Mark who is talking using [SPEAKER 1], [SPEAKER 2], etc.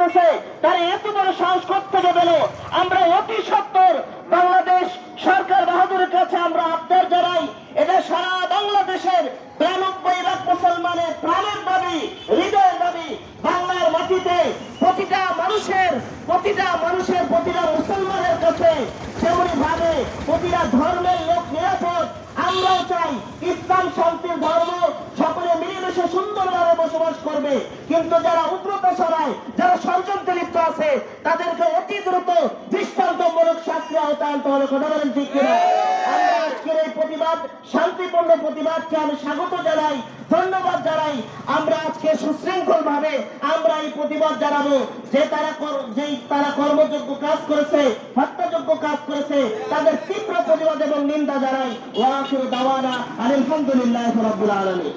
[SPEAKER 1] করতেছে, তারা এত বড় সাহস থেকে পেল। আমরা অতি সত্বর বাংলাদেশ সরকার বাহাদুরের কাছে আমরা আবদার জানাই, এটা সারা বাংলাদেশের 92 লাখ মুসলমানের প্রাণের দাবি, হৃদয়ের দাবি। বাংলার মাটিতে প্রতিটা মানুষের প্রতিটা মুসলমানের কাছে যেমনি ভাবে প্রতিটা ধর্মের লোক নিরাপদ, আমরাও চাই ইসলাম শান্তির ধর্ম, সকলে মিলেমিশে সুন্দরভাবে বসবাস করবে। কিন্তু যারা উগ্রতা ছড়ায়, যারা ষড়যন্ত্রে লিপ্ত আছে, তাদেরকে অতি দ্রুত দৃষ্টান্তমূলক শাস্তি আওতায় আনতে হবে। কথা বলেন ঠিক কিনা? আমরা আজকের এই প্রতিবাদ, শান্তিপূর্ণ প্রতিবাদকে আমি স্বাগত জানাই, ধন্যবাদ জানাই। আমরা আজকে সুশৃঙ্খল ভাবে আমরা এই প্রতিবাদ জানাবো যে তারা কর্মযোগ্য কাজ করেছে, হত্যাযোগ্য কাজ করেছে, তাদের তীব্র প্রতিবাদ এবং নিন্দা জানাই। ওয়া আখিরু দাওয়ানা আলহামদুলিল্লাহি রাব্বিল আলামিন।